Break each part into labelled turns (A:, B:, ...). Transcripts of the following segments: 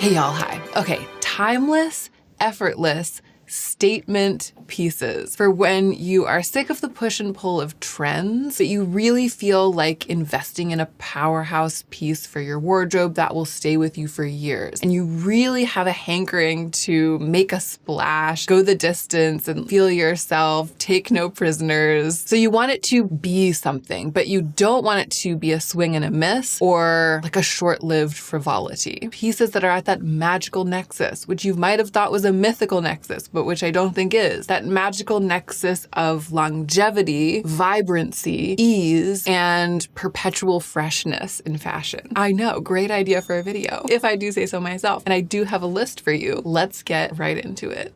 A: Hey y'all, hi. Okay, timeless, effortless, statement pieces for when you are sick of the push and pull of trends, but you really feel like investing in a powerhouse piece for your wardrobe that will stay with you for years. And you really have a hankering to make a splash, go the distance and feel yourself, take no prisoners. So you want it to be something, but you don't want it to be a swing and a miss or like a short-lived frivolity. Pieces that are at that magical nexus, which you might have thought was a mythical nexus, but which I don't think is. That magical nexus of longevity, vibrancy, ease, and perpetual freshness in fashion. I know, great idea for a video, if I do say so myself. And I do have a list for you. Let's get right into it.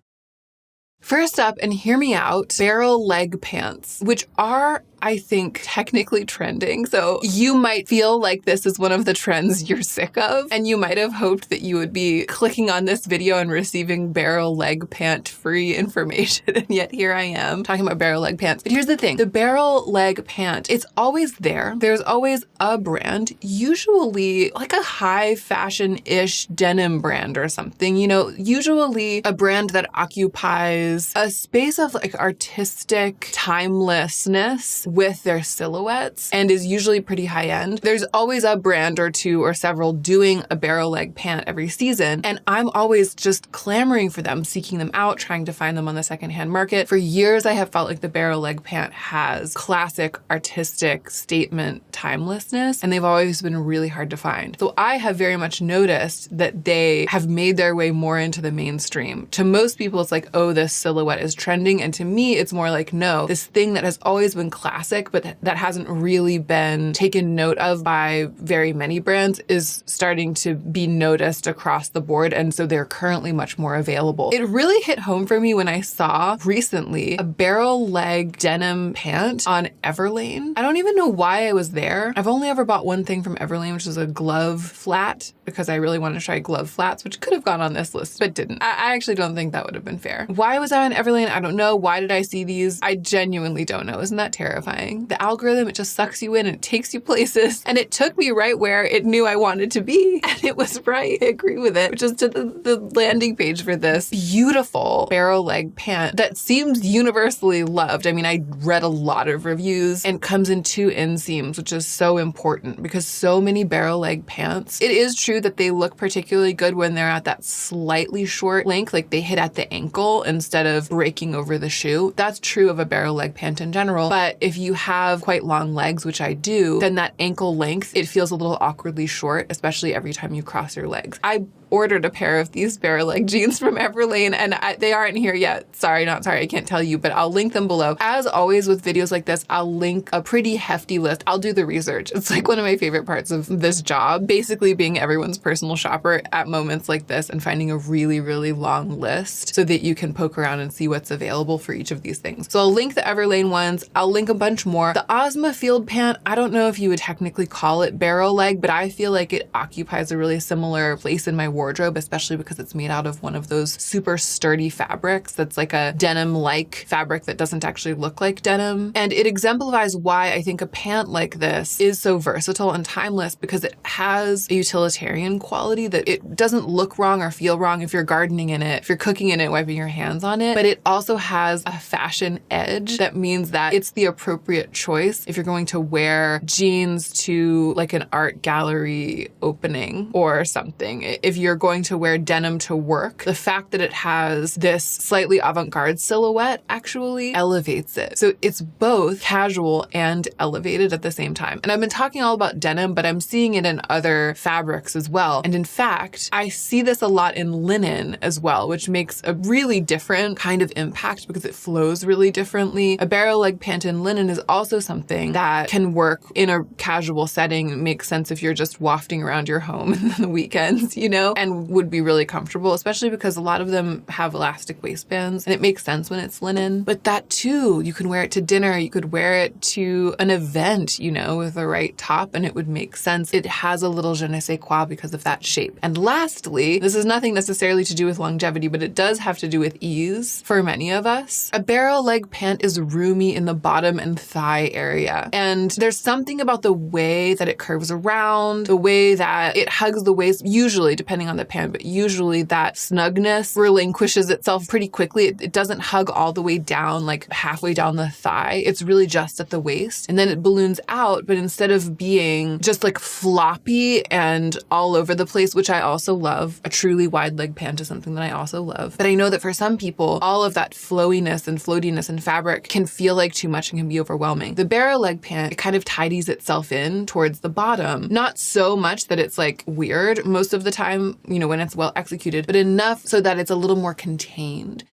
A: First up, and hear me out, barrel leg pants, which are, I think, technically trending. So you might feel like this is one of the trends you're sick of, and you might have hoped that you would be clicking on this video and receiving barrel leg pant free information. And yet here I am talking about barrel leg pants. But here's the thing, the barrel leg pant, it's always there. There's always a brand, usually like a high fashion-ish denim brand or something, you know, usually a brand that occupies a space of like artistic timelessness with their silhouettes and is usually pretty high end. There's always a brand or two or several doing a barrel leg pant every season. And I'm always just clamoring for them, seeking them out, trying to find them on the secondhand market. For years, I have felt like the barrel leg pant has classic artistic statement timelessness, and they've always been really hard to find. So I have very much noticed that they have made their way more into the mainstream. To most people, it's like, oh, this silhouette is trending. And to me, it's more like, no, this thing that has always been classic, but that hasn't really been taken note of by very many brands is starting to be noticed across the board. And so they're currently much more available. It really hit home for me when I saw recently a barrel leg denim pant on Everlane. I don't even know why I was there. I've only ever bought one thing from Everlane, which is a glove flat, because I really wanted to try glove flats, which could have gone on this list, but didn't. I actually don't think that would have been fair. Why was I on Everlane? I don't know. Why did I see these? I genuinely don't know. Isn't that terrifying? The algorithm, it just sucks you in and it takes you places. And it took me right where it knew I wanted to be. And it was right. I agree with it, which is to the landing page for this beautiful barrel leg pant that seems universally loved. I mean, I read a lot of reviews and comes in 2 inseams, which is so important because so many barrel leg pants, it is true that they look particularly good when they're at that slightly short length, like they hit at the ankle instead of breaking over the shoe. That's true of a barrel leg pant in general. But if you have quite long legs, which I do, then that ankle length, it feels a little awkwardly short, especially every time you cross your legs. I ordered a pair of these barrel leg jeans from Everlane and they aren't here yet. Sorry, not sorry, I can't tell you, but I'll link them below. As always with videos like this, I'll link a pretty hefty list. I'll do the research. It's like one of my favorite parts of this job, basically being everyone's personal shopper at moments like this and finding a really, really long list so that you can poke around and see what's available for each of these things. So I'll link the Everlane ones. I'll link a bunch more. The Ozma Field pant, I don't know if you would technically call it barrel leg, but I feel like it occupies a really similar place in my wardrobe, especially because it's made out of one of those super sturdy fabrics that's like a denim-like fabric that doesn't actually look like denim. And it exemplifies why I think a pant like this is so versatile and timeless, because it has a utilitarian quality that it doesn't look wrong or feel wrong if you're gardening in it, if you're cooking in it, wiping your hands on it, but it also has a fashion edge that means that it's the appropriate choice if you're going to wear jeans to like an art gallery opening or something. If you're going to wear denim to work, the fact that it has this slightly avant-garde silhouette actually elevates it. So it's both casual and elevated at the same time. And I've been talking all about denim, but I'm seeing it in other fabrics as well. And in fact, I see this a lot in linen as well, which makes a really different kind of impact because it flows really differently. A barrel leg pant in linen is also something that can work in a casual setting. It makes sense if you're just wafting around your home in the weekends, you know, and would be really comfortable, especially because a lot of them have elastic waistbands and it makes sense when it's linen. But that too, you can wear it to dinner, you could wear it to an event, you know, with the right top and it would make sense. It has a little je ne sais quoi because of that shape. And lastly, this is nothing necessarily to do with longevity, but it does have to do with ease for many of us. A barrel leg pant is roomy in the bottom and thigh area. And there's something about the way that it curves around, the way that it hugs the waist, usually depending on the pant, but usually that snugness relinquishes itself pretty quickly. It doesn't hug all the way down, like halfway down the thigh. It's really just at the waist. And then it balloons out, but instead of being just like floppy and all over the place, which I also love, a truly wide leg pant is something that I also love. But I know that for some people, all of that flowiness and floatiness in fabric can feel like too much and can be overwhelming. The barrow leg pant, it kind of tidies itself in towards the bottom. Not so much that it's like weird most of the time, you know, when it's well executed, but enough so that it's a little more contained.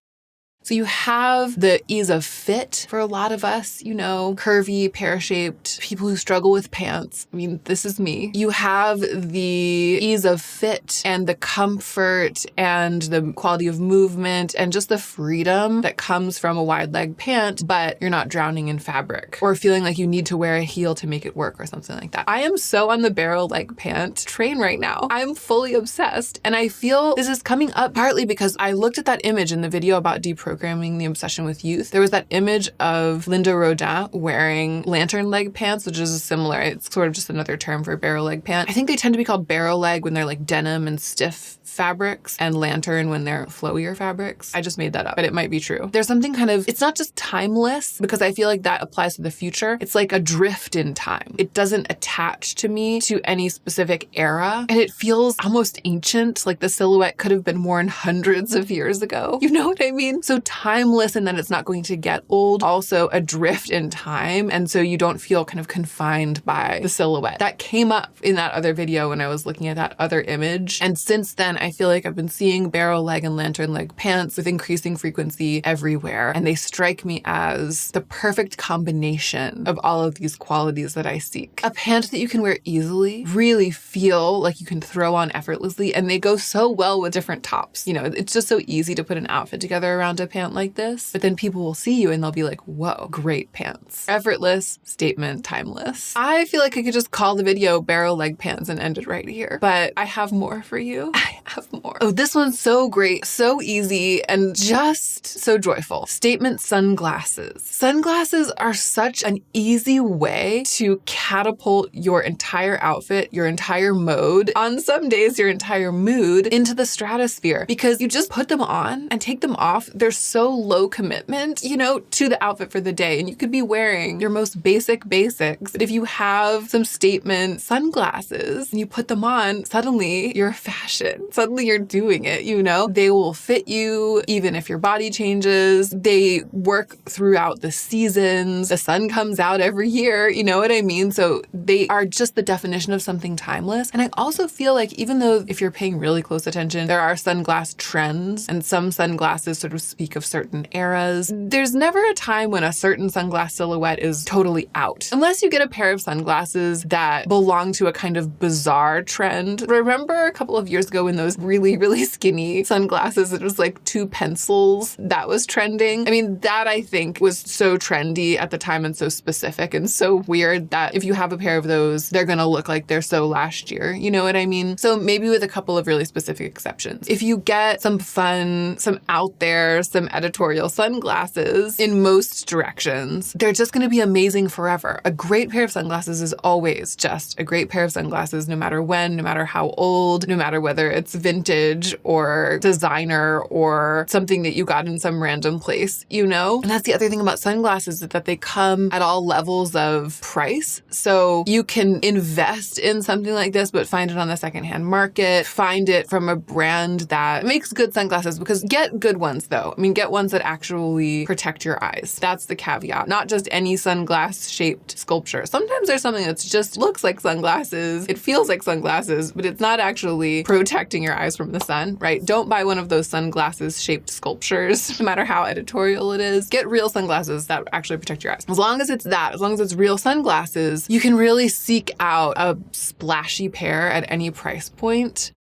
A: So you have the ease of fit for a lot of us, you know, curvy, pear-shaped, people who struggle with pants. I mean, this is me. You have the ease of fit and the comfort and the quality of movement and just the freedom that comes from a wide leg pant, but you're not drowning in fabric or feeling like you need to wear a heel to make it work or something like that. I am so on the barrow leg pant train right now. I'm fully obsessed. And I feel this is coming up partly because I looked at that image in the video about deprogramming the obsession with youth. There was that image of Linda Rodin wearing lantern leg pants, which is similar. It's sort of just another term for barrow leg pant. I think they tend to be called barrow leg when they're like denim and stiff fabrics and lantern when they're flowier fabrics. I just made that up, but it might be true. There's something kind of, it's not just timeless because I feel like that applies to the future. It's like a drift in time. It doesn't attach to me to any specific era and it feels almost ancient, like the silhouette could have been worn hundreds of years ago. You know what I mean? So timeless in that it's not going to get old, also adrift in time. And so you don't feel kind of confined by the silhouette. That came up in that other video when I was looking at that other image. And since then, I feel like I've been seeing barrow leg and lantern leg pants with increasing frequency everywhere. And they strike me as the perfect combination of all of these qualities that I seek. A pant that you can wear easily, really feel like you can throw on effortlessly. And they go so well with different tops. You know, it's just so easy to put an outfit together around a pant like this, but then people will see you and they'll be like, whoa, great pants. Effortless, statement, timeless. I feel like I could just call the video barrow leg pants and end it right here, but I have more for you. I have more. Oh, this one's so great, so easy, and just so joyful. Statement sunglasses. Sunglasses are such an easy way to catapult your entire outfit, your entire mode, on some days your entire mood, into the stratosphere because you just put them on and take them off. They're so low commitment, you know, to the outfit for the day. And you could be wearing your most basics, but if you have some statement sunglasses and you put them on, suddenly you're fashion. Suddenly you're doing it, you know? They will fit you even if your body changes. They work throughout the seasons. The sun comes out every year, you know what I mean? So they are just the definition of something timeless. And I also feel like even though if you're paying really close attention, there are sunglass trends and some sunglasses sort of speak of certain eras, there's never a time when a certain sunglass silhouette is totally out. Unless you get a pair of sunglasses that belong to a kind of bizarre trend. Remember a couple of years ago when those really, really skinny sunglasses, it was like two pencils, that was trending? I mean, that I think was so trendy at the time and so specific and so weird that if you have a pair of those, they're gonna look like they're so last year. You know what I mean? So maybe with a couple of really specific exceptions. If you get some fun, some out there, some editorial sunglasses in most directions, they're just gonna be amazing forever. A great pair of sunglasses is always just a great pair of sunglasses, no matter when, no matter how old, no matter whether it's vintage or designer or something that you got in some random place, you know? And that's the other thing about sunglasses is that they come at all levels of price. So you can invest in something like this, but find it on the secondhand market, find it from a brand that makes good sunglasses, because get good ones though. I mean, get ones that actually protect your eyes. That's the caveat. Not just any sunglass shaped sculpture. Sometimes there's something that's just looks like sunglasses. It feels like sunglasses, but it's not actually protecting your eyes from the sun, right? Don't buy one of those sunglasses shaped sculptures, no matter how editorial it is. Get real sunglasses that actually protect your eyes. As long as it's that, as long as it's real sunglasses, you can really seek out a splashy pair at any price point.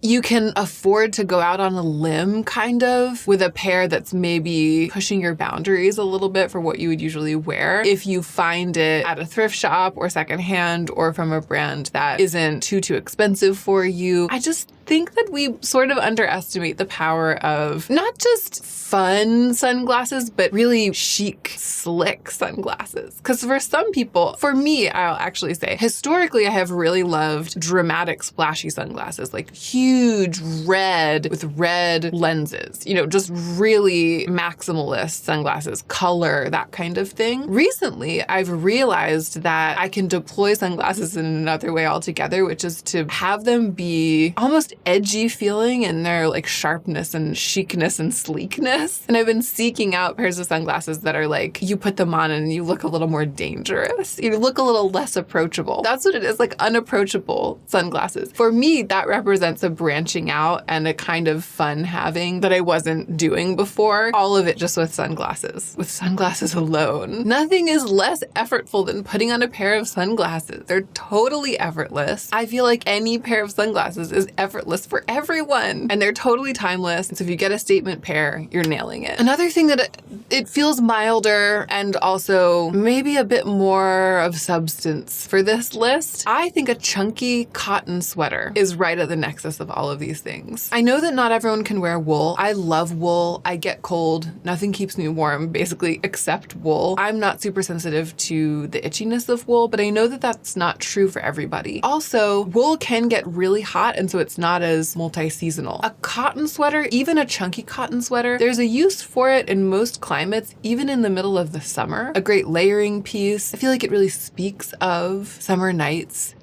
A: You can afford to go out on a limb, kind of, with a pair that's maybe pushing your boundaries a little bit for what you would usually wear if you find it at a thrift shop or secondhand or from a brand that isn't too expensive for you. I just think that we sort of underestimate the power of not just fun sunglasses, but really chic, slick sunglasses. Because for some people, for me, I'll actually say, historically, I have really loved dramatic, splashy sunglasses, like huge red with red lenses, just really maximalist sunglasses, color, that kind of thing. Recently, I've realized that I can deploy sunglasses in another way altogether, which is to have them be almost edgy feeling in their like sharpness and chicness and sleekness. And I've been seeking out pairs of sunglasses that are like, you put them on and you look a little more dangerous. You look a little less approachable. That's what it is, like unapproachable sunglasses. For me, that represents a branching out and a kind of fun having that I wasn't doing before. All of it just with sunglasses. With sunglasses alone. Nothing is less effortful than putting on a pair of sunglasses. They're totally effortless. I feel like any pair of sunglasses is effortless for everyone. And they're totally timeless. So if you get a statement pair, you're nailing it. Another thing that it feels milder and also maybe a bit more of substance for this list. I think a chunky cotton sweater is right at the nexus of all of these things. I know that not everyone can wear wool. I love wool. I get cold. Nothing keeps me warm, basically, except wool. I'm not super sensitive to the itchiness of wool, but I know that that's not true for everybody. Also, wool can get really hot, and so it's not as multi-seasonal. A cotton sweater, even a chunky cotton sweater, there's a use for it in most climates, even in the middle of the summer. A great layering piece. I feel like it really speaks of summer nights,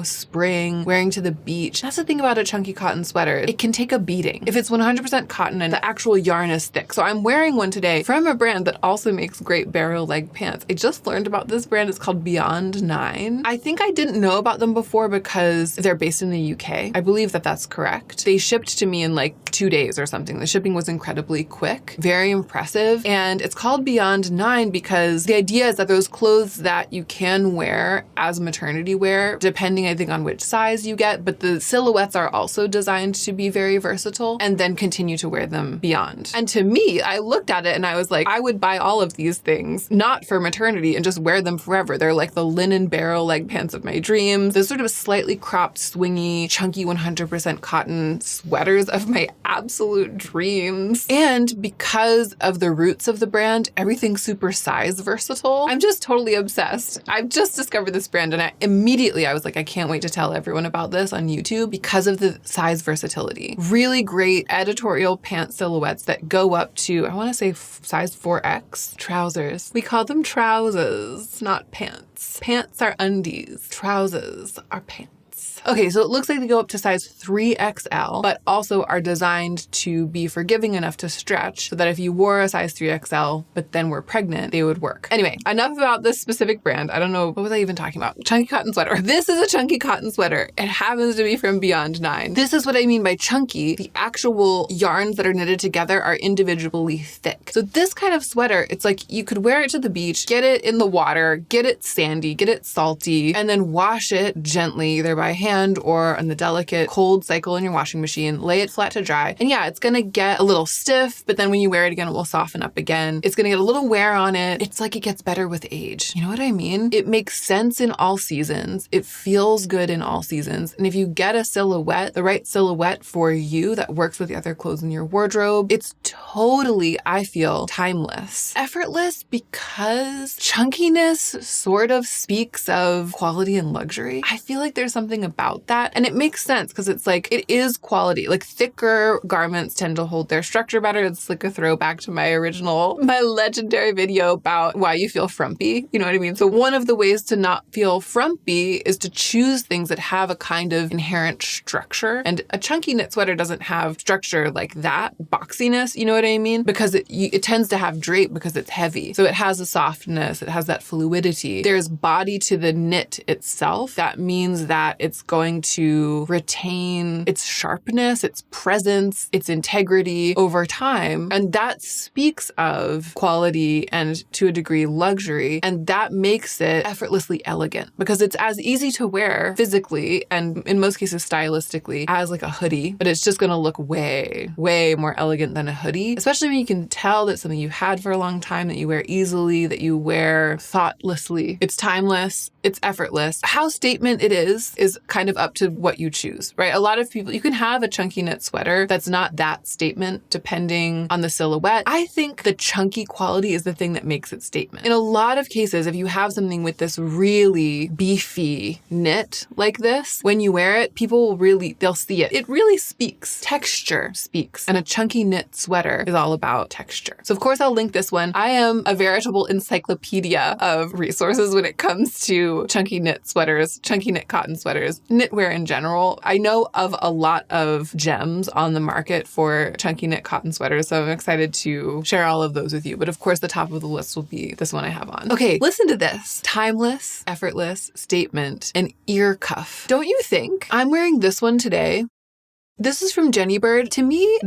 A: spring, wearing to the beach. That's the thing about a chunky cotton sweater. It can take a beating. If it's 100% cotton and the actual yarn is thick. So I'm wearing one today from a brand that also makes great barrel leg pants. I just learned about this brand. It's called Beyond 9. I think I didn't know about them before because they're based in the UK. I believe that that's correct. They shipped to me in like 2 days or something. The shipping was incredibly quick, very impressive. And it's called Beyond 9 because the idea is that those clothes that you can wear as maternity wear, depending, I think, on which size you get, but the silhouettes are also designed to be very versatile and then continue to wear them beyond. And to me, I looked at it and I was like, I would buy all of these things, not for maternity, and just wear them forever. They're like the linen barrel leg pants of my dreams. Those sort of slightly cropped, swingy, chunky 100% cotton sweaters of my absolute dreams. And because of the roots of the brand, everything's super size versatile. I'm just totally obsessed. I've just discovered this brand and I was like, I can't wait to tell everyone about this on YouTube because of the size versatility. Really great editorial pant silhouettes that go up to, I want to say size 4X. Trousers. We call them trousers, not pants. Pants are undies. Trousers are pants. Okay, so it looks like they go up to size 3XL, but also are designed to be forgiving enough to stretch so that if you wore a size 3XL, but then were pregnant, they would work. Anyway, enough about this specific brand. I don't know, what was I even talking about? Chunky cotton sweater. This is a chunky cotton sweater. It happens to be from Beyond 9. This is what I mean by chunky. The actual yarns that are knitted together are individually thick. So this kind of sweater, it's like you could wear it to the beach, get it in the water, get it sandy, get it salty, and then wash it gently, either by hand or on the delicate cold cycle in your washing machine, lay it flat to dry. And yeah, it's gonna get a little stiff, but then when you wear it again, it will soften up again. It's gonna get a little wear on it. It's like it gets better with age. You know what I mean? It makes sense in all seasons. It feels good in all seasons. And if you get a silhouette, the right silhouette for you that works with the other clothes in your wardrobe, it's totally, I feel, timeless. Effortless because chunkiness sort of speaks of quality and luxury. I feel like there's something about that. And it makes sense because it's like, it is quality. Like thicker garments tend to hold their structure better. It's like a throwback to my legendary video about why you feel frumpy. You know what I mean? So one of the ways to not feel frumpy is to choose things that have a kind of inherent structure. And a chunky knit sweater doesn't have structure like that, boxiness, you know what I mean? Because it tends to have drape because it's heavy. So it has a softness, it has that fluidity. There's body to the knit itself. That means that it's going to retain its sharpness, its presence, its integrity over time. And that speaks of quality and, to a degree, luxury. And that makes it effortlessly elegant because it's as easy to wear physically and in most cases stylistically as like a hoodie, but it's just going to look way, way more elegant than a hoodie, especially when you can tell that something you had for a long time, that you wear easily, that you wear thoughtlessly. It's timeless. It's effortless. How statement it is kind of up to what you choose, right? A lot of people, you can have a chunky knit sweater that's not that statement depending on the silhouette. I think the chunky quality is the thing that makes it statement. In a lot of cases, if you have something with this really beefy knit like this, when you wear it, people will really, they'll see it. It really speaks. Texture speaks. And a chunky knit sweater is all about texture. So of course I'll link this one. I am a veritable encyclopedia of resources when it comes to chunky knit sweaters, chunky knit cotton sweaters, knitwear in general. I know of a lot of gems on the market for chunky knit cotton sweaters, so I'm excited to share all of those with you. But of course, the top of the list will be this one I have on. Okay, listen to this. Timeless, effortless, statement, and ear cuff. Don't you think? I'm wearing this one today. This is from Jenny Bird. To me,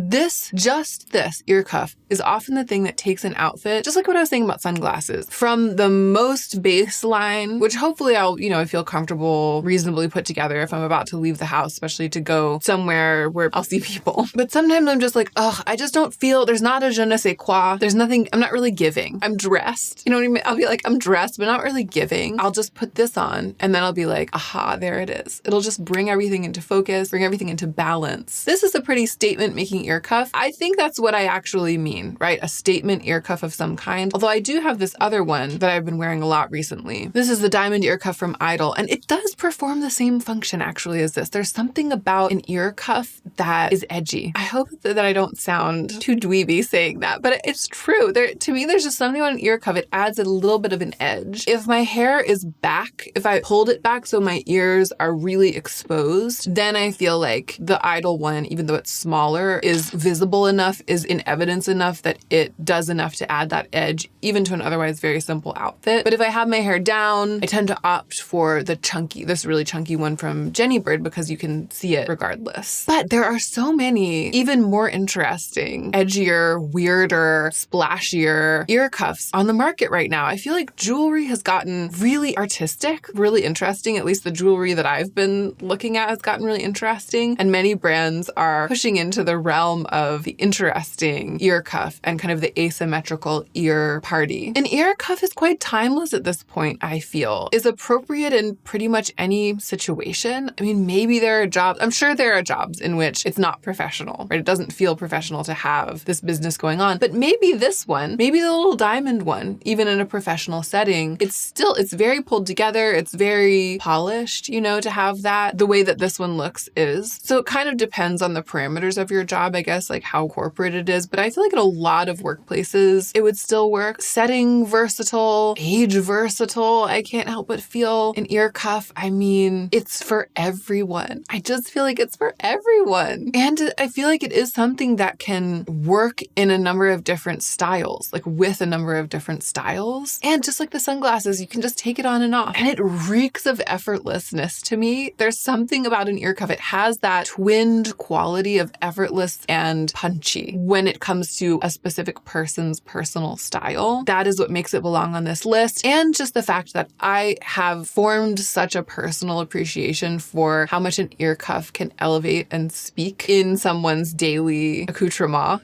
A: just this ear cuff is often the thing that takes an outfit, just like what I was saying about sunglasses, from the most baseline, which hopefully I'll, I feel comfortable, reasonably put together if I'm about to leave the house, especially to go somewhere where I'll see people. But sometimes I'm just like, I just don't feel, there's not a je ne sais quoi. There's nothing, I'm not really giving. I'm dressed. You know what I mean? I'll be like, I'm dressed, but not really giving. I'll just put this on and then I'll be like, aha, there it is. It'll just bring everything into focus, bring everything into balance. This is a pretty statement-making ear cuff. I think that's what I actually mean, right? A statement ear cuff of some kind. Although I do have this other one that I've been wearing a lot recently. This is the diamond ear cuff from Idol, and it does perform the same function actually as this. There's something about an ear cuff that is edgy. I hope that I don't sound too dweeby saying that, but it's true. To me, there's just something about an ear cuff. It adds a little bit of an edge. If my hair is back, if I pulled it back so my ears are really exposed, then I feel like the Idol one, even though it's smaller, is visible enough, is in evidence enough that it does enough to add that edge, even to an otherwise very simple outfit. But if I have my hair down, I tend to opt for this really chunky one from Jenny Bird because you can see it regardless. But there are so many even more interesting, edgier, weirder, splashier ear cuffs on the market right now. I feel like jewelry has gotten really artistic, really interesting. At least the jewelry that I've been looking at has gotten really interesting. And many brands are pushing into the realm of the interesting ear cuff and kind of the asymmetrical ear party. An ear cuff is quite timeless at this point, I feel. Is appropriate in pretty much any situation. I mean, maybe there are jobs, I'm sure there are jobs in which it's not professional, right? It doesn't feel professional to have this business going on. But maybe this one, maybe the little diamond one, even in a professional setting, it's very pulled together. It's very polished, to have that. The way that this one looks is. So it kind of depends on the parameters of your job, I guess, like how corporate it is. But I feel like in a lot of workplaces, it would still work. Setting versatile, age versatile. I can't help but feel an ear cuff. I mean, it's for everyone. I just feel like it's for everyone. And I feel like it is something that can work in a number of different styles, like with a number of different styles. And just like the sunglasses, you can just take it on and off. And it reeks of effortlessness to me. There's something about an ear cuff. It has that twinned quality of effortless and punchy when it comes to a specific person's personal style. That is what makes it belong on this list. And just the fact that I have formed such a personal appreciation for how much an ear cuff can elevate and speak in someone's daily accoutrement,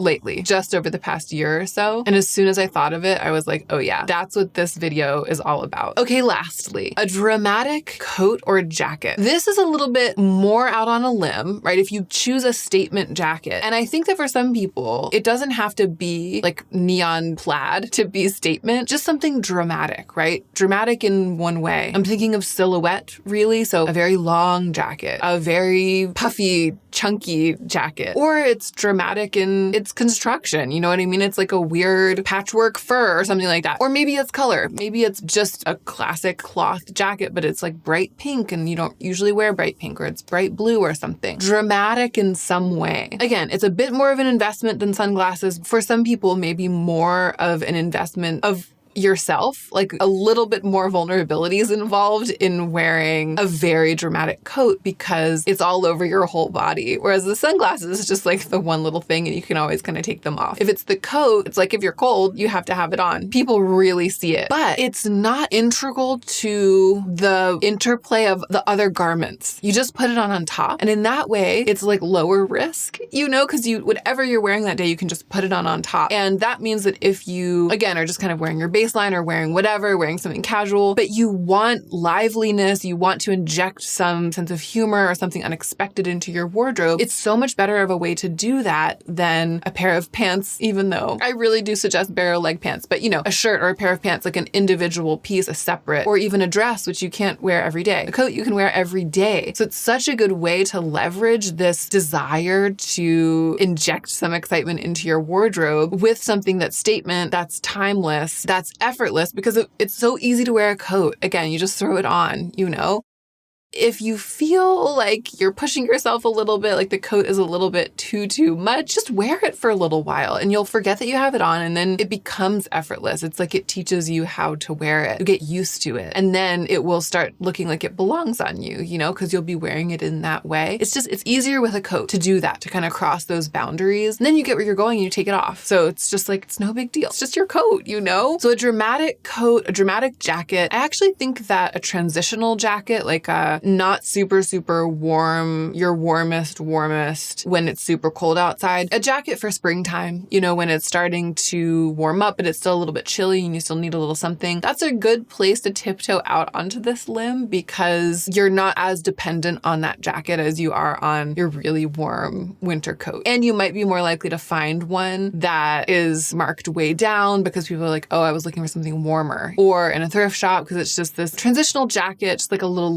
A: lately, just over the past year or so. And as soon as I thought of it, I was like, oh yeah, that's what this video is all about. Okay, lastly, a dramatic coat or jacket. This is a little bit more out on a limb, right? If you choose a statement jacket. And I think that for some people, it doesn't have to be like neon plaid to be statement, just something dramatic, right? Dramatic in one way. I'm thinking of silhouette, really. So a very long jacket, a very puffy, chunky jacket, or it's dramatic in its construction. You know what I mean? It's like a weird patchwork fur or something like that. Or maybe it's color. Maybe it's just a classic cloth jacket, but it's like bright pink and you don't usually wear bright pink, or it's bright blue or something. Dramatic in some way. Again, it's a bit more of an investment than sunglasses. For some people, maybe more of an investment of yourself, like a little bit more vulnerabilities involved in wearing a very dramatic coat because it's all over your whole body. Whereas the sunglasses is just like the one little thing and you can always kind of take them off. If it's the coat, it's like if you're cold, you have to have it on. People really see it, but it's not integral to the interplay of the other garments. You just put it on top. And in that way, it's like lower risk, because whatever you're wearing that day, you can just put it on top. And that means that if you, again, are just kind of wearing your baseline or wearing whatever, wearing something casual, but you want liveliness, you want to inject some sense of humor or something unexpected into your wardrobe, it's so much better of a way to do that than a pair of pants, even though I really do suggest barrel leg pants, but a shirt or a pair of pants, like an individual piece, a separate, or even a dress, which you can't wear every day. A coat you can wear every day. So it's such a good way to leverage this desire to inject some excitement into your wardrobe with something that's statement, that's timeless, that's effortless, because it's so easy to wear a coat. Again, you just throw it on, If you feel like you're pushing yourself a little bit, like the coat is a little bit too much, just wear it for a little while and you'll forget that you have it on, and then it becomes effortless. It's like it teaches you how to wear it. You get used to it. And then it will start looking like it belongs on you, because you'll be wearing it in that way. It's easier with a coat to do that, to kind of cross those boundaries. And then you get where you're going and you take it off. So it's just like, it's no big deal. It's just your coat, So a dramatic coat, a dramatic jacket. I actually think that a transitional jacket, like a not super warm, your warmest when it's super cold outside. A jacket for springtime, when it's starting to warm up, but it's still a little bit chilly and you still need a little something. That's a good place to tiptoe out onto this limb because you're not as dependent on that jacket as you are on your really warm winter coat. And you might be more likely to find one that is marked way down because people are like, oh, I was looking for something warmer. Or in a thrift shop because it's just this transitional jacket, just like a little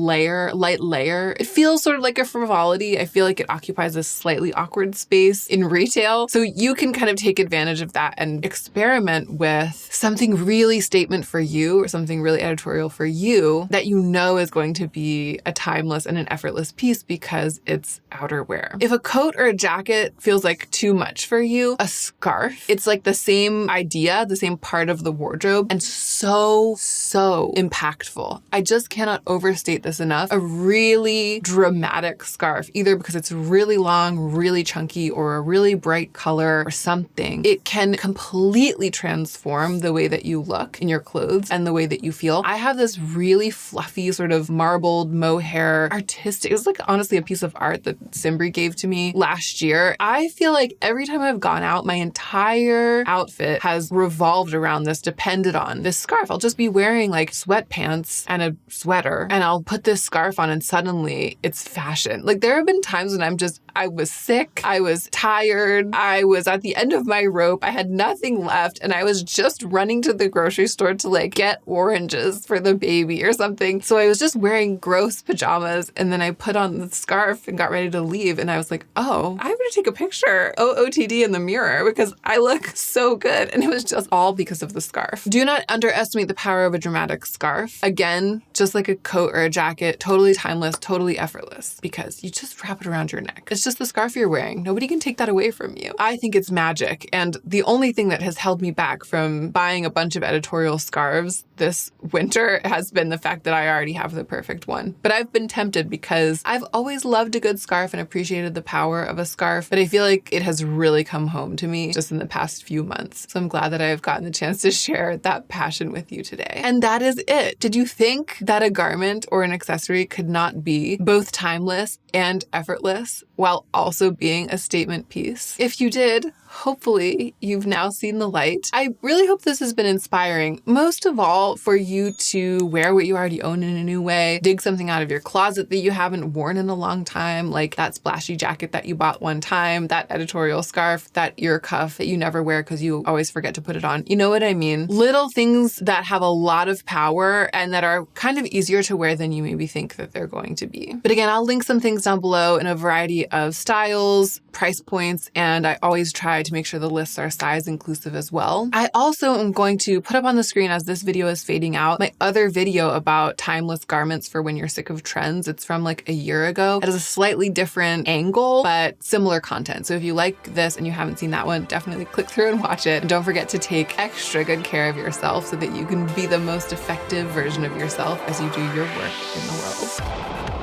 A: light layer. It feels sort of like a frivolity. I feel like it occupies a slightly awkward space in retail. So you can kind of take advantage of that and experiment with something really statement for you or something really editorial for you that is going to be a timeless and an effortless piece because it's outerwear. If a coat or a jacket feels like too much for you, a scarf, it's like the same idea, the same part of the wardrobe, and so impactful. I just cannot overstate this enough. A really dramatic scarf, either because it's really long, really chunky, or a really bright color or something, it can completely transform the way that you look in your clothes and the way that you feel. I have this really fluffy sort of marbled mohair artistic, it was like honestly a piece of art that Simbri gave to me last year. I feel like every time I've gone out, my entire outfit has revolved around this, depended on this scarf. I'll just be wearing like sweatpants and a sweater and I'll put this scarf on and suddenly it's fashion. Like there have been times when I was sick, I was tired, I was at the end of my rope, I had nothing left, and I was just running to the grocery store to like get oranges for the baby or something. So I was just wearing gross pajamas and then I put on the scarf and got ready to leave and I was like, oh, I'm gonna take a picture OOTD in the mirror because I look so good. And it was just all because of the scarf. Do not underestimate the power of a dramatic scarf. Again, just like a coat or a jacket, totally timeless, totally effortless because you just wrap it around your neck. It's just the scarf you're wearing. Nobody can take that away from you. I think it's magic. And the only thing that has held me back from buying a bunch of editorial scarves this winter has been the fact that I already have the perfect one. But I've been tempted because I've always loved a good scarf and appreciated the power of a scarf, but I feel like it has really come home to me just in the past few months. So I'm glad that I've gotten the chance to share that passion with you today. And that is it. Did you think that a garment or an accessory could not be both timeless and effortless while also being a statement piece? If you did, hopefully you've now seen the light. I really hope this has been inspiring, most of all for you to wear what you already own in a new way, dig something out of your closet that you haven't worn in a long time, like that splashy jacket that you bought one time, that editorial scarf, that ear cuff that you never wear because you always forget to put it on. You know what I mean? Little things that have a lot of power and that are kind of easier to wear than you maybe think that they're going to be. But again, I'll link some things down below in a variety of styles, price points, and I always try to make sure the lists are size inclusive as well. I also am going to put up on the screen as this video is fading out my other video about timeless garments for when you're sick of trends. It's from like a year ago. It has a slightly different angle, but similar content. So if you like this and you haven't seen that one, definitely click through and watch it. And don't forget to take extra good care of yourself so that you can be the most effective version of yourself as you do your work in the world.